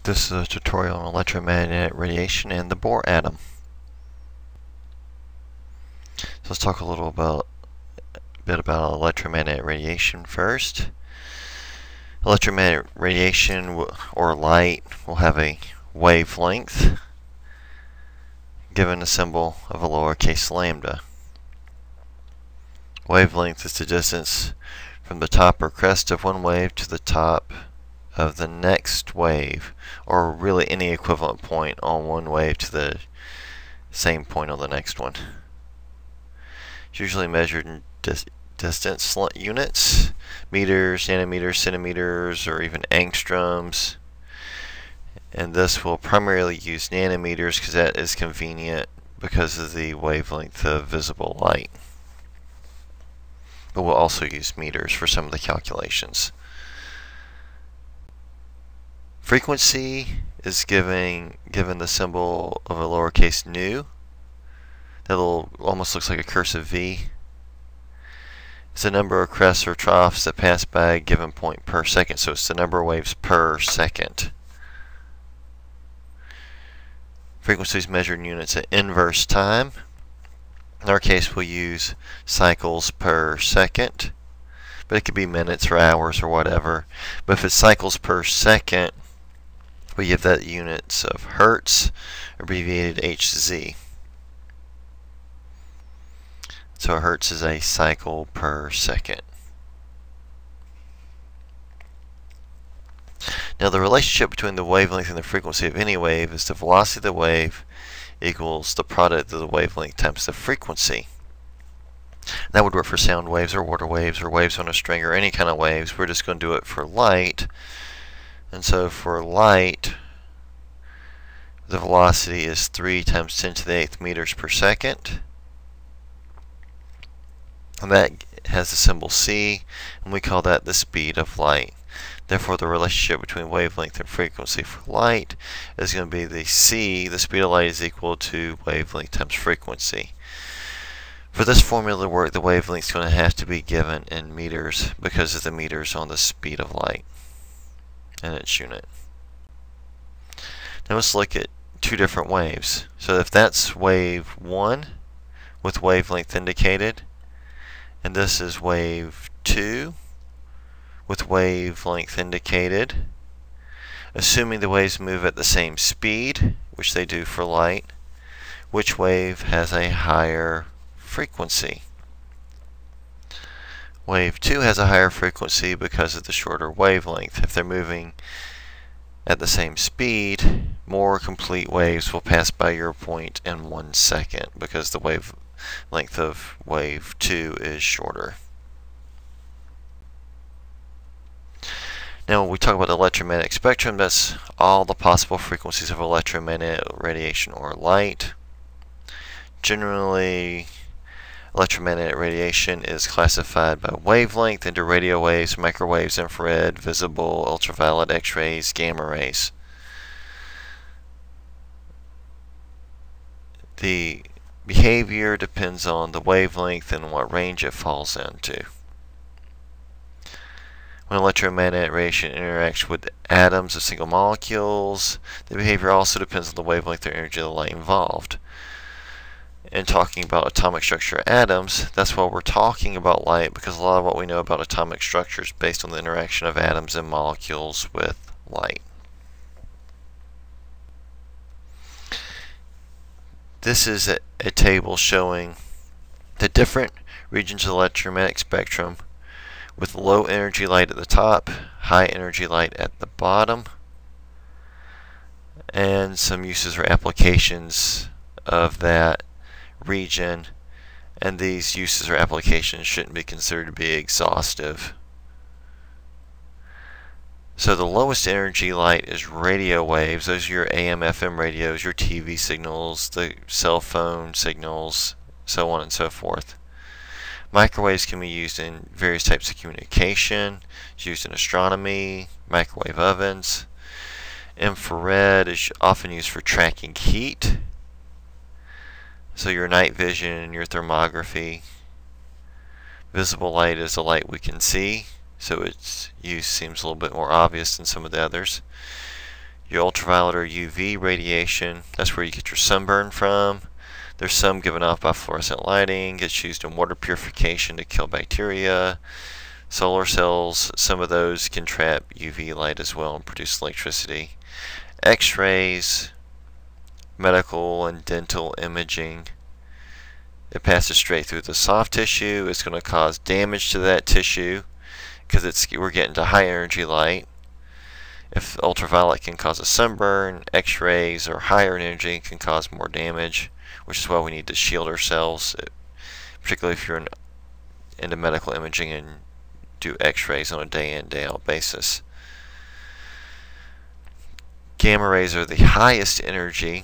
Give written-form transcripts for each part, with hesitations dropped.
This is a tutorial on electromagnetic radiation and the Bohr atom. So let's talk a bit about electromagnetic radiation first. Electromagnetic radiation or light will have a wavelength given the symbol of a lowercase lambda. Wavelength is the distance from the top or crest of one wave to the top of the next wave, or really any equivalent point on one wave to the same point on the next one. It's usually measured in distance units, meters, nanometers, centimeters, or even angstroms. And this will primarily use nanometers because that is convenient because of the wavelength of visible light. But we'll also use meters for some of the calculations. Frequency is given the symbol of a lowercase nu. That almost looks like a cursive V. It's the number of crests or troughs that pass by a given point per second, so it's the number of waves per second. Frequency is measured in units of inverse time. In our case, we'll use cycles per second, but it could be minutes or hours or whatever. But if it's cycles per second, we give that units of hertz, abbreviated Hz. So a hertz is a cycle per second. Now the relationship between the wavelength and the frequency of any wave is the velocity of the wave equals the product of the wavelength times the frequency. That would work for sound waves or water waves or waves on a string or any kind of waves. We're just going to do it for light. And so for light, the velocity is 3 times 10 to the 8th meters per second. And that has the symbol c, and we call that the speed of light. Therefore, the relationship between wavelength and frequency for light is going to be the c, the speed of light is equal to wavelength times frequency. For this formula to work, the wavelength is going to have to be given in meters because of the meters on the speed of light and its unit. Now let's look at two different waves. So if that's wave 1 with wavelength indicated, and this is wave 2 with wavelength indicated, assuming the waves move at the same speed, which they do for light, which wave has a higher frequency? Wave 2 has a higher frequency because of the shorter wavelength. If they're moving at the same speed, more complete waves will pass by your point in 1 second because the wavelength of wave 2 is shorter. Now when we talk about the electromagnetic spectrum, that's all the possible frequencies of electromagnetic radiation or light. Generally, electromagnetic radiation is classified by wavelength into radio waves, microwaves, infrared, visible, ultraviolet, X-rays, gamma rays. The behavior depends on the wavelength and what range it falls into. When electromagnetic radiation interacts with atoms of single molecules, the behavior also depends on the wavelength or energy of the light involved. In talking about atomic structure atoms, that's why we're talking about light, because a lot of what we know about atomic structure is based on the interaction of atoms and molecules with light. This is a table showing the different regions of the electromagnetic spectrum with low energy light at the top, high energy light at the bottom, and some uses or applications of that region. And these uses or applications shouldn't be considered to be exhaustive. So the lowest energy light is radio waves. Those are your AM, FM radios, your TV signals, the cell phone signals, so on and so forth. Microwaves can be used in various types of communication. It's used in astronomy, microwave ovens. Infrared is often used for tracking heat. So your night vision and your thermography. Visible light is the light we can see, so its use seems a little bit more obvious than some of the others. Your ultraviolet or UV radiation, that's where you get your sunburn from. There's some given off by fluorescent lighting, gets used in water purification to kill bacteria. Solar cells, some of those can trap UV light as well and produce electricity. X-rays, medical and dental imaging. It passes straight through the soft tissue. It's going to cause damage to that tissue because we're getting to high energy light. If ultraviolet can cause a sunburn, X-rays or higher energy can cause more damage, which is why we need to shield ourselves, particularly if you're into medical imaging and do X-rays on a day-in, day-out basis. Gamma rays are the highest energy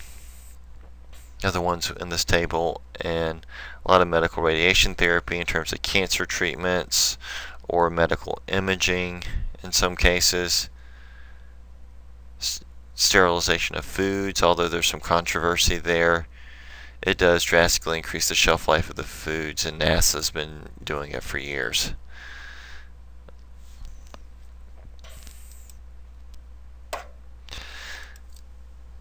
of the ones in this table, and a lot of medical radiation therapy in terms of cancer treatments or medical imaging in some cases. Sterilization of foods, although there's some controversy there, it does drastically increase the shelf life of the foods, and NASA's been doing it for years.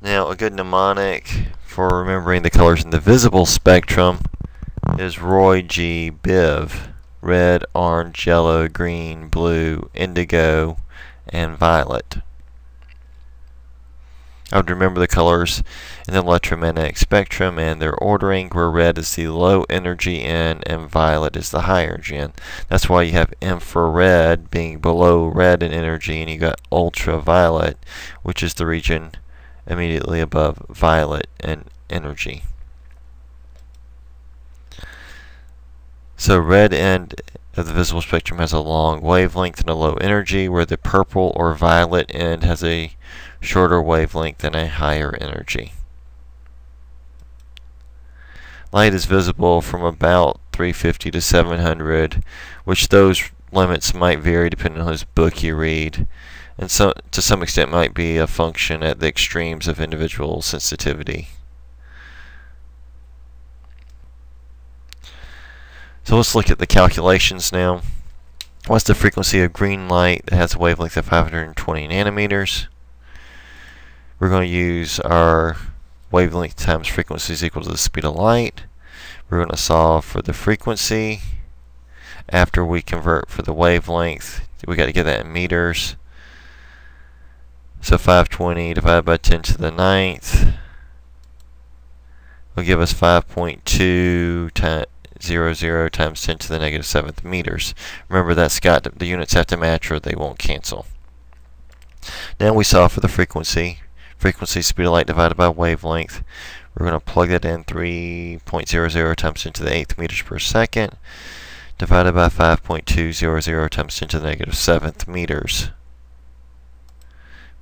Now, a good mnemonic for remembering the colors in the visible spectrum is Roy G. Biv. Red, orange, yellow, green, blue, indigo, and violet. I would remember the colors in the electromagnetic spectrum and their ordering, where red is the low energy end and violet is the high energy end. That's why you have infrared being below red in energy, and you got ultraviolet, which is the region immediately above violet in energy. So red end of the visible spectrum has a long wavelength and a low energy, where the purple or violet end has a shorter wavelength and a higher energy. Light is visible from about 350 to 700, which those limits might vary depending on whose book you read, and so to some extent might be a function at the extremes of individual sensitivity. So let's look at the calculations now. What's the frequency of green light that has a wavelength of 520 nanometers? We're going to use our wavelength times frequency is equal to the speed of light. We're going to solve for the frequency. After we convert for the wavelength, we got to get that in meters. So 520 divided by 10 to the 9th will give us 5.2 times 00 times 10 to the negative 7th meters. Remember, that's got the units have to match or they won't cancel. Now we solve for the frequency. Frequency, speed of light divided by wavelength. We're going to plug that in, 3.00 times 10 to the 8th meters per second divided by 5.200 times 10 to the negative 7th meters.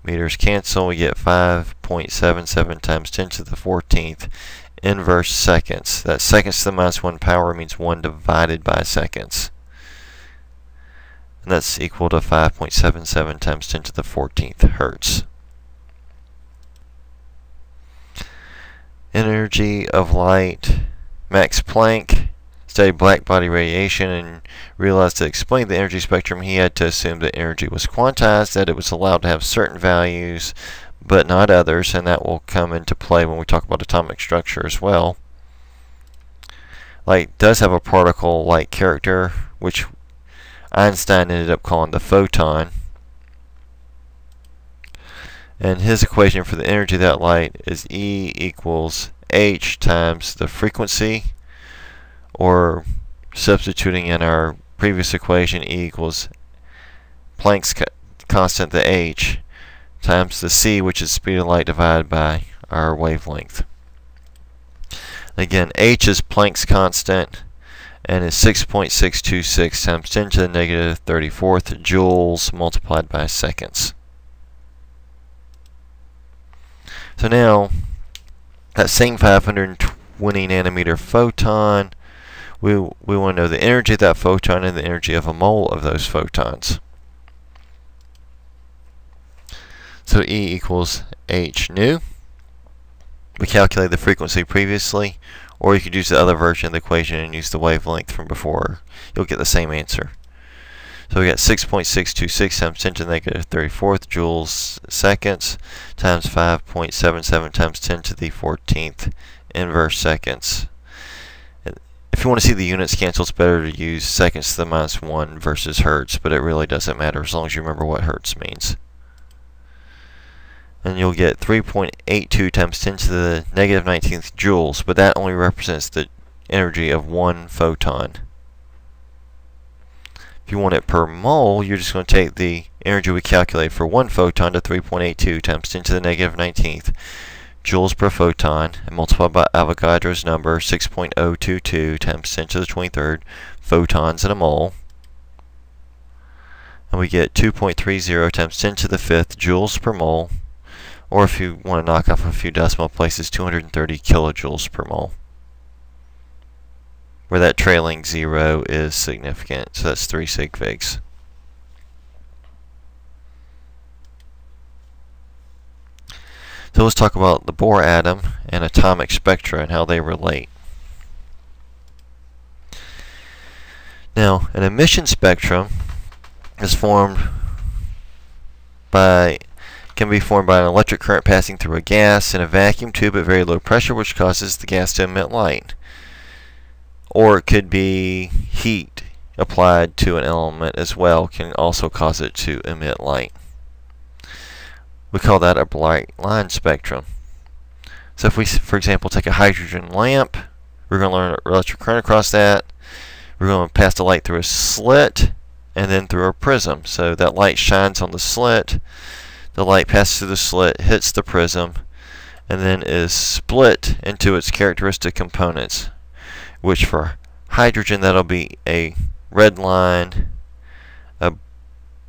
Meters cancel, we get 5.77 times 10 to the 14th inverse seconds. That seconds to the minus 1 power means 1 divided by seconds. And that's equal to 5.77 times 10 to the 14th hertz. Energy of light. Max Planck studied black body radiation and realized to explain the energy spectrum he had to assume that energy was quantized, that it was allowed to have certain values but not others, and that will come into play when we talk about atomic structure as well. Light does have a particle-like character, which Einstein ended up calling the photon. And his equation for the energy of that light is E equals h times the frequency, or substituting in our previous equation, E equals Planck's constant, the h, times the c, which is speed of light, divided by our wavelength. Again, h is Planck's constant and is 6.626 times 10 to the negative 34th joules multiplied by seconds. So now, that same 520 nanometer photon, we want to know the energy of that photon and the energy of a mole of those photons. So E equals h nu. We calculated the frequency previously, or you could use the other version of the equation and use the wavelength from before. You'll get the same answer. So we got 6.626 times 10 to the negative 34th joules seconds times 5.77 times 10 to the 14th inverse seconds. If you want to see the units cancel, it's better to use seconds to the minus 1 versus hertz, but it really doesn't matter as long as you remember what hertz means. And you'll get 3.82 times 10 to the negative 19th joules, but that only represents the energy of one photon. If you want it per mole, you're just going to take the energy we calculate for one photon to 3.82 times 10 to the negative 19th joules per photon and multiply by Avogadro's number, 6.022 times 10 to the 23rd photons in a mole. And we get 2.30 times 10 to the 5th joules per mole, or if you want to knock off a few decimal places, 230 kilojoules per mole, where that trailing 0 is significant, so that's 3 sig figs. So let's talk about the Bohr atom and atomic spectra and how they relate. Now, an emission spectrum is can be formed by an electric current passing through a gas in a vacuum tube at very low pressure, which causes the gas to emit light. Or it could be heat applied to an element as well, can also cause it to emit light. We call that a bright line spectrum. So if we, for example, take a hydrogen lamp, we're going to learn electric current across that. We're going to pass the light through a slit and then through a prism. So that light shines on the slit, the light passes through the slit, hits the prism, and then is split into its characteristic components, which for hydrogen that'll be a red line, a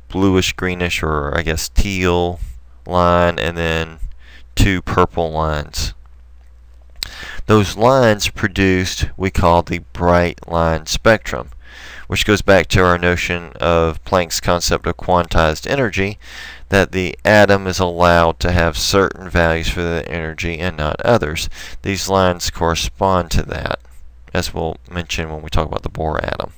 bluish greenish, or I guess teal line, and then 2 purple lines. Those lines produced we call the bright line spectrum, which goes back to our notion of Planck's concept of quantized energy, that the atom is allowed to have certain values for the energy and not others. These lines correspond to that, as we'll mention when we talk about the Bohr atom.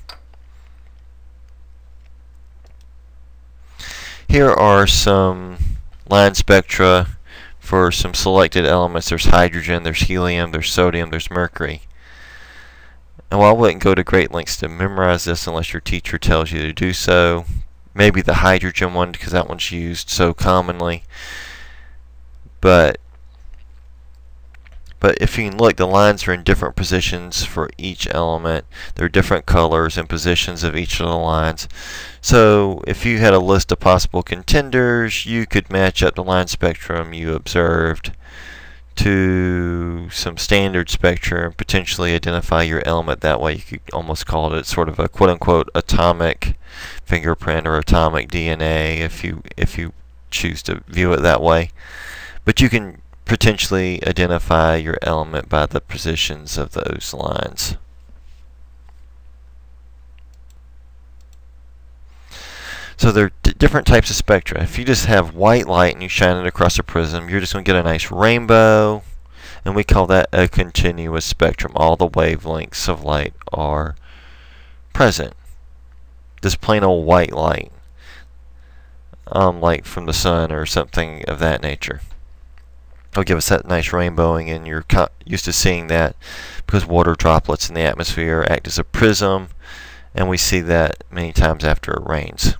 Here are some line spectra for some selected elements. There's hydrogen, there's helium, there's sodium, there's mercury. And while I wouldn't go to great lengths to memorize this unless your teacher tells you to do so, maybe the hydrogen one because that one's used so commonly. But if you can look, the lines are in different positions for each element. There are different colors and positions of each of the lines. So if you had a list of possible contenders, you could match up the line spectrum you observed to some standard spectra and potentially identify your element that way. You could almost call it sort of a quote-unquote atomic fingerprint or atomic DNA if you choose to view it that way. But you can potentially identify your element by the positions of those lines. So there are different types of spectra. If you just have white light and you shine it across a prism, you're just going to get a nice rainbow, and we call that a continuous spectrum. All the wavelengths of light are present. Just plain old white light, like from the sun or something of that nature. It'll give us that nice rainbowing, and you're used to seeing that because water droplets in the atmosphere act as a prism, and we see that many times after it rains.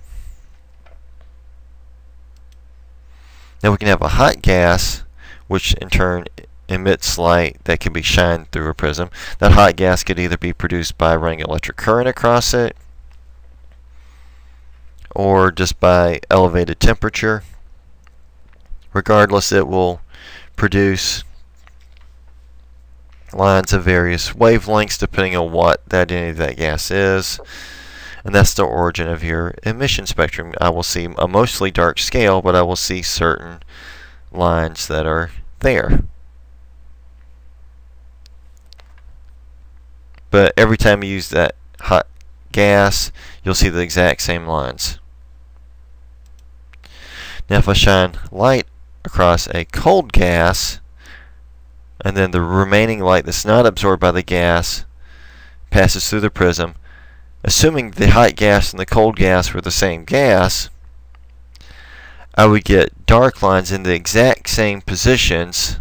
Now we can have a hot gas, which in turn emits light that can be shined through a prism. That hot gas could either be produced by running electric current across it, or just by elevated temperature. Regardless, it will produce lines of various wavelengths depending on what that identity of that gas is, and that's the origin of your emission spectrum. I will see a mostly dark scale, but I will see certain lines that are there. But every time you use that hot gas, you'll see the exact same lines. Now if I shine light across a cold gas, and then the remaining light that's not absorbed by the gas passes through the prism, assuming the hot gas and the cold gas were the same gas, I would get dark lines in the exact same positions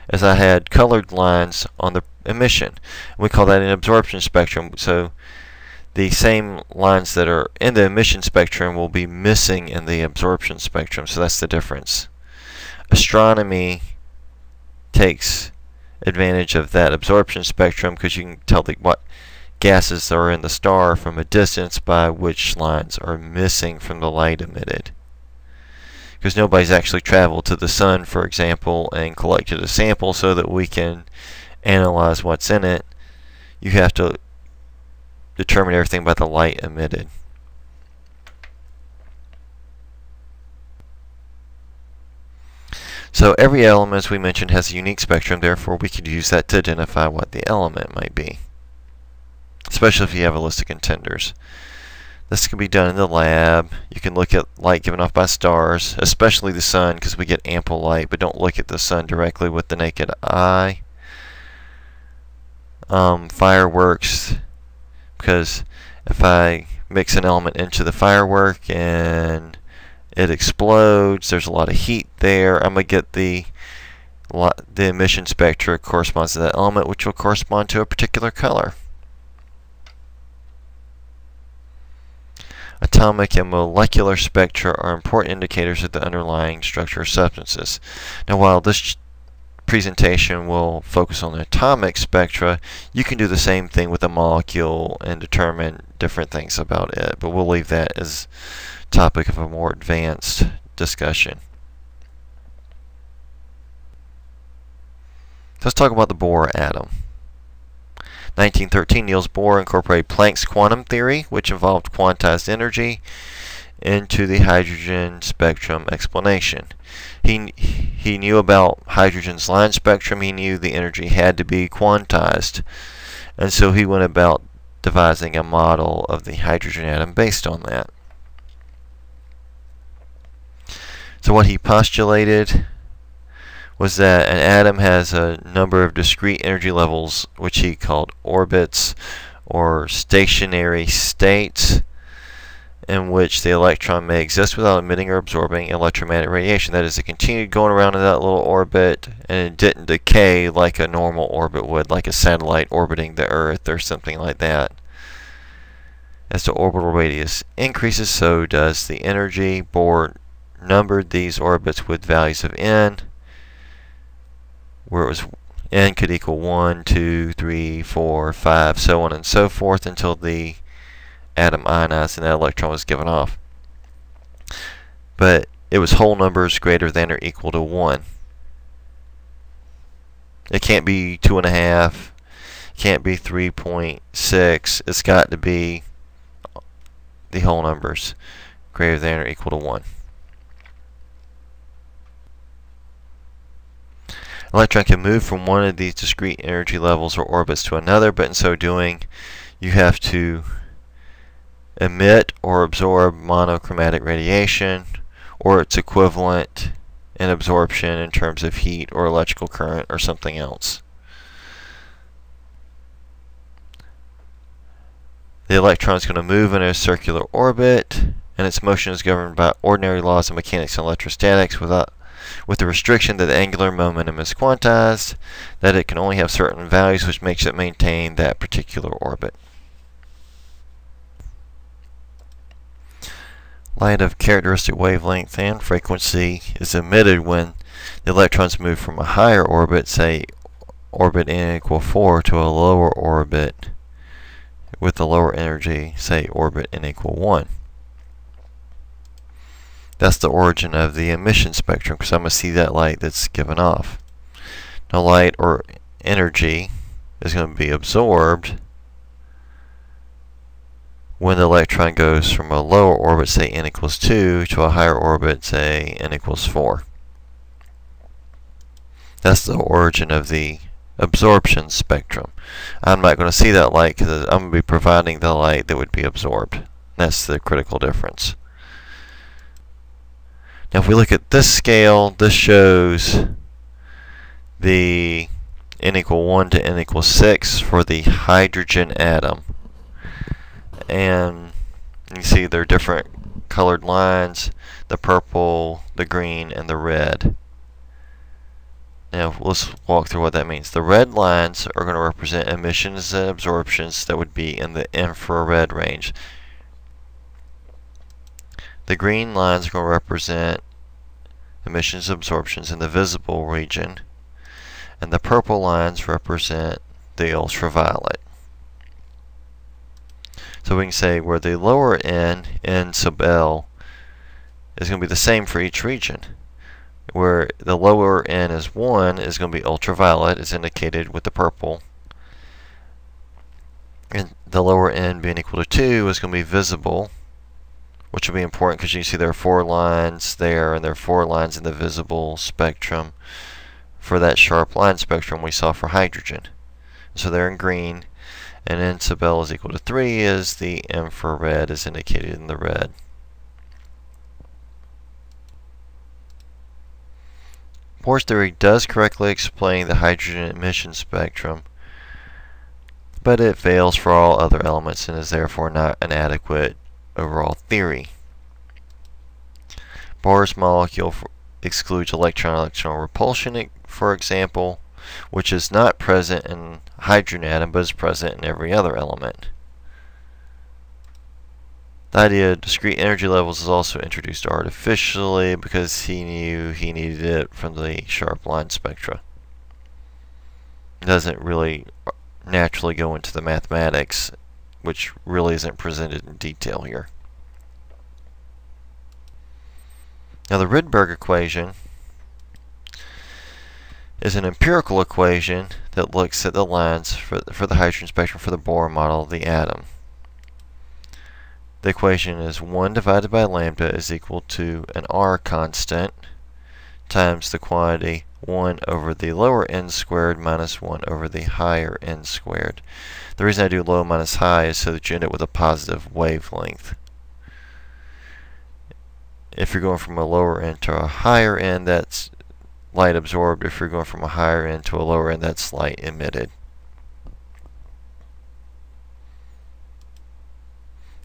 as I had colored lines on the emission. We call that an absorption spectrum. So the same lines that are in the emission spectrum will be missing in the absorption spectrum. So that's the difference. Astronomy takes advantage of that absorption spectrum because you can tell what gases are in the star from a distance by which lines are missing from the light emitted. Because nobody's actually traveled to the sun, for example, and collected a sample so that we can analyze what's in it. You have to determine everything by the light emitted. So every element, as we mentioned, has a unique spectrum. Therefore, we could use that to identify what the element might be, especially if you have a list of contenders. This can be done in the lab. You can look at light given off by stars, especially the sun, because we get ample light, but don't look at the sun directly with the naked eye. Fireworks, because if I mix an element into the firework and it explodes, there's a lot of heat there, I'm going to get the emission spectra corresponds to that element, which will correspond to a particular color. Atomic and molecular spectra are important indicators of the underlying structure of substances. Now, while this presentation will focus on the atomic spectra, you can do the same thing with a molecule and determine different things about it, but we'll leave that as a topic of a more advanced discussion. Let's talk about the Bohr atom. 1913, Niels Bohr incorporated Planck's quantum theory, which involved quantized energy, into the hydrogen spectrum explanation. He knew about hydrogen's line spectrum. He knew the energy had to be quantized, and so he went about devising a model of the hydrogen atom based on that. So what he postulated was that an atom has a number of discrete energy levels, which he called orbits or stationary states, in which the electron may exist without emitting or absorbing electromagnetic radiation. That is, it continued going around in that little orbit and it didn't decay like a normal orbit would, like a satellite orbiting the Earth or something like that. As the orbital radius increases, so does the energy. Bohr numbered these orbits with values of n, where it was n could equal 1, 2, 3, 4, 5, so on and so forth, until the atom ionized and that electron was given off. But it was whole numbers greater than or equal to 1. It can't be 2.5, can't be 3.6, it's got to be the whole numbers greater than or equal to 1. Electron can move from one of these discrete energy levels or orbits to another, but in so doing, you have to emit or absorb monochromatic radiation, or its equivalent in absorption in terms of heat or electrical current or something else. The electron is going to move in a circular orbit, and its motion is governed by ordinary laws of mechanics and electrostatics with the restriction that the angular momentum is quantized, that it can only have certain values, which makes it maintain that particular orbit. Light of characteristic wavelength and frequency is emitted when the electrons move from a higher orbit, say orbit n equal 4, to a lower orbit with a lower energy, say orbit n equal 1. That's the origin of the emission spectrum, because I'm going to see that light that's given off. Now, light or energy is going to be absorbed when the electron goes from a lower orbit, say n equals 2, to a higher orbit, say n equals 4. That's the origin of the absorption spectrum. I'm not going to see that light because I'm going to be providing the light that would be absorbed. That's the critical difference. Now, if we look at this scale, this shows the n equal 1 to n equals 6 for the hydrogen atom. And you see there are different colored lines, the purple, the green, and the red. Now let's walk through what that means. The red lines are going to represent emissions and absorptions that would be in the infrared range. The green lines are going to represent emissions and absorptions in the visible region, and the purple lines represent the ultraviolet. So we can say where the lower n sub L, is going to be the same for each region. Where the lower n is 1 is going to be ultraviolet, as indicated with the purple. And the lower n being equal to 2 is going to be visible, which will be important because you see there are 4 lines there, and there are 4 lines in the visible spectrum for that sharp line spectrum we saw for hydrogen. So they're in green, and n sub L is equal to 3 is the infrared, as indicated in the red. Bohr's theory does correctly explain the hydrogen emission spectrum, but it fails for all other elements and is therefore not an adequate overall theory. Bohr's molecule excludes electron-electron repulsion, for example, which is not present in hydrogen atom but is present in every other element. The idea of discrete energy levels is also introduced artificially because he knew he needed it from the sharp line spectra. It doesn't really naturally go into the mathematics, which really isn't presented in detail here. Now the Rydberg equation is an empirical equation that looks at the lines for the hydrogen spectrum for the Bohr model of the atom. The equation is 1 divided by lambda is equal to an R constant times the quantity 1 over the lower n squared minus 1 over the higher n squared. The reason I do low minus high is so that you end up with a positive wavelength. If you're going from a lower end to a higher end, that's light absorbed. If you're going from a higher end to a lower end, that's light emitted.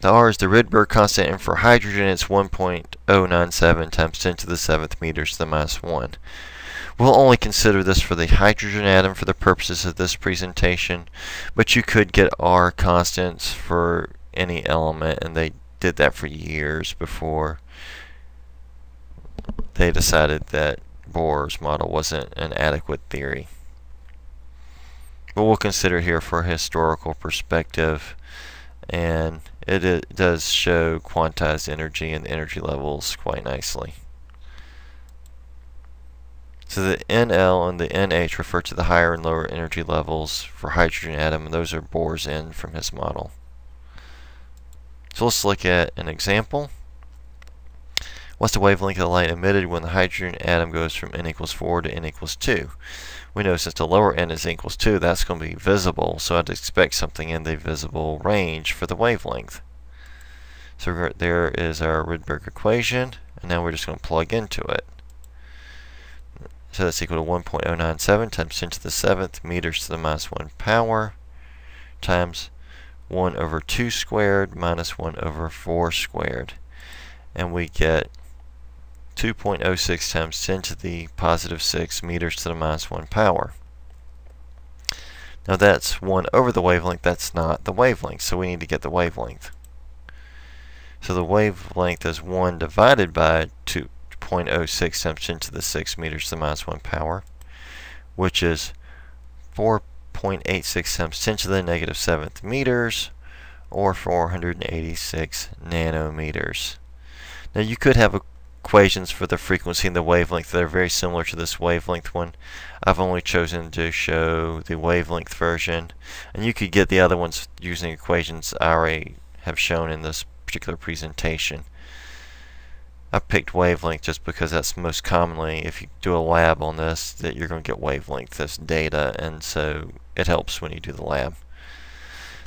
The R is the Rydberg constant, and for hydrogen it's 1.097 times 10 to the 7th meters to the minus 1. We'll only consider this for the hydrogen atom for the purposes of this presentation, but you could get R constants for any element, and they did that for years before they decided that Bohr's model wasn't an adequate theory. But we'll consider here for a historical perspective, and it does show quantized energy and energy levels quite nicely. So the NL and the NH refer to the higher and lower energy levels for hydrogen atom, and those are Bohr's N from his model. So let's look at an example. What's the wavelength of the light emitted when the hydrogen atom goes from n equals 4 to n equals 2? We know since the lower n is n equals 2, that's going to be visible, so I'd expect something in the visible range for the wavelength. So there is our Rydberg equation, and now we're just going to plug into it. So that's equal to 1.097 times 10 to the 7th meters to the minus 1 power times 1 over 2 squared minus 1 over 4 squared. And we get 2.06 times 10 to the positive 6 meters to the minus 1 power. Now that's 1 over the wavelength, that's not the wavelength, so we need to get the wavelength. So the wavelength is 1 divided by 2.06 times 10 to the 6 meters to the minus 1 power, which is 4.86 times 10 to the negative 7th meters, or 486 nanometers. Now you could have equations for the frequency and the wavelength that are very similar to this wavelength one. I've only chosen to show the wavelength version, and you could get the other ones using equations I already have shown in this particular presentation. I picked wavelength just because that's most commonly, if you do a lab on this, that you're going to get wavelength as data, and so it helps when you do the lab.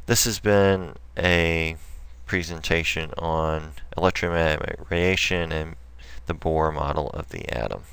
This has been a presentation on electromagnetic radiation and the Bohr model of the atom.